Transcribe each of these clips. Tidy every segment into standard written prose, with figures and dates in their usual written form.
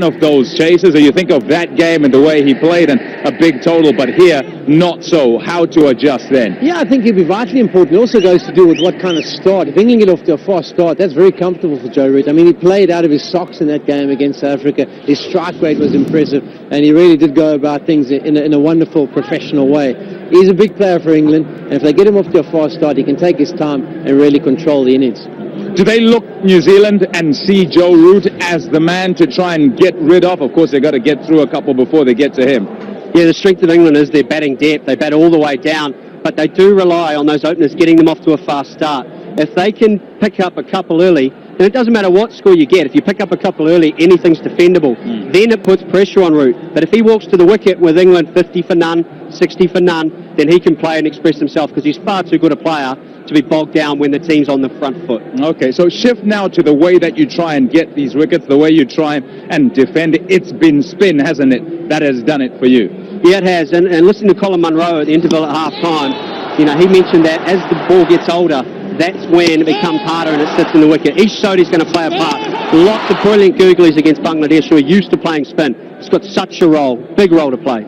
of those chases, or you think of that game and the way he played and a big total, but here not so. How to adjust then? Yeah, I think he'll be vitally important. It also goes to do with what kind of start. If he can get off to a fast start, that's very comfortable for Joe Root. I mean, he played out of his socks in that game against South Africa. His strike rate was impressive, and he really did go about things in a wonderful, professional way. He's a big player for England, and if they get him off to a fast start, he can take his time and really control the innings. Do they look, New Zealand, and see Joe Root as the man to try and get rid of? Of course, they've got to get through a couple before they get to him. Yeah, the strength of England is their batting depth. They bat all the way down, but they do rely on those openers getting them off to a fast start. If they can pick up a couple early, and it doesn't matter what score you get, if you pick up a couple early, anything's defendable. Then it puts pressure on Root. But if he walks to the wicket with England 50 for none, 60 for none, then he can play and express himself, because he's far too good a player to be bogged down when the team's on the front foot. Okay, so shift now to the way that you try and get these wickets, the way you try and defend. It's been spin, hasn't it? That has done it for you. Yeah, it has. And listen to Colin Munro at the interval at half-time. You know, he mentioned that as the ball gets older, that's when it becomes harder and it sits in the wicket. Each Sodhi's going to play a part. Lots of brilliant googlies against Bangladesh who are used to playing spin. It's got such a role, big role to play.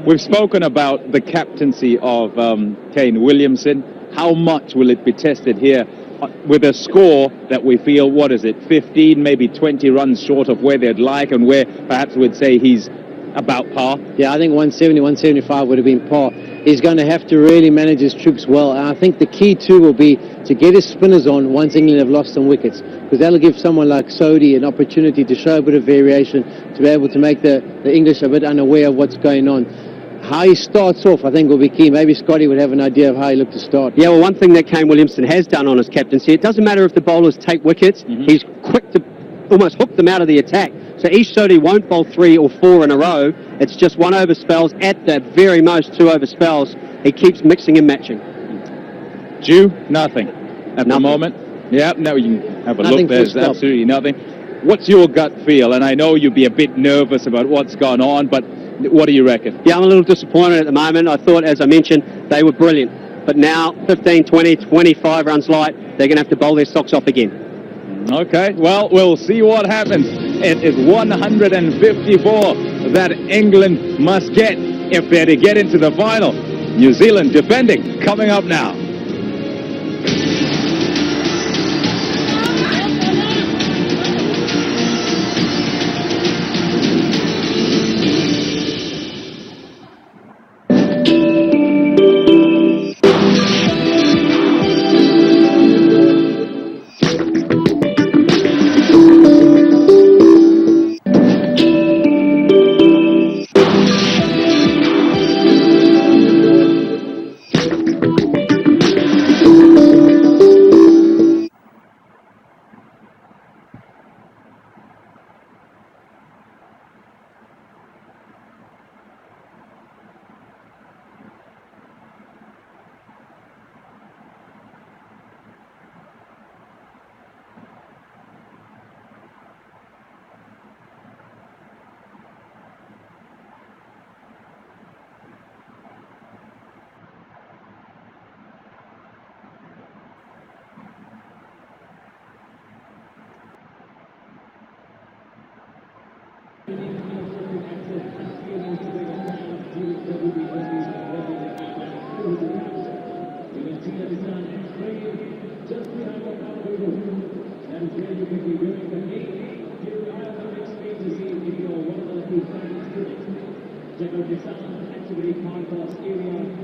We've spoken about the captaincy of Kane Williamson. How much will it be tested here with a score that we feel, what is it, 15, maybe 20 runs short of where they'd like, and where perhaps we'd say he's about par? Yeah, I think 170, 175 would have been par. He's going to have to really manage his troops well, and I think the key too will be to get his spinners on once England have lost some wickets, because that'll give someone like Sodhi an opportunity to show a bit of variation, to be able to make the English a bit unaware of what's going on. How he starts off, I think, will be key. Maybe Scotty would have an idea of how he looked to start. Yeah, well, one thing that Kane Williamson has done on his captaincy, it doesn't matter if the bowlers take wickets, he's quick to almost hook them out of the attack. So Ish Sodhi won't bowl 3 or 4 in a row. It's just 1 over spells, at the very most 2 over spells. He keeps mixing and matching. Due? Nothing. At the moment? Yeah, no, you can have a look. There's absolutely nothing. What's your gut feel? And I know you'd be a bit nervous about what's gone on, but what do you reckon? Yeah, I'm a little disappointed at the moment. I thought, as I mentioned, they were brilliant. But now, 15, 20, 25 runs light, they're going to have to bowl their socks off again. Okay, well, we'll see what happens. It is 154 that England must get if they're to get into the final. New Zealand defending, coming up now. Activity concourse area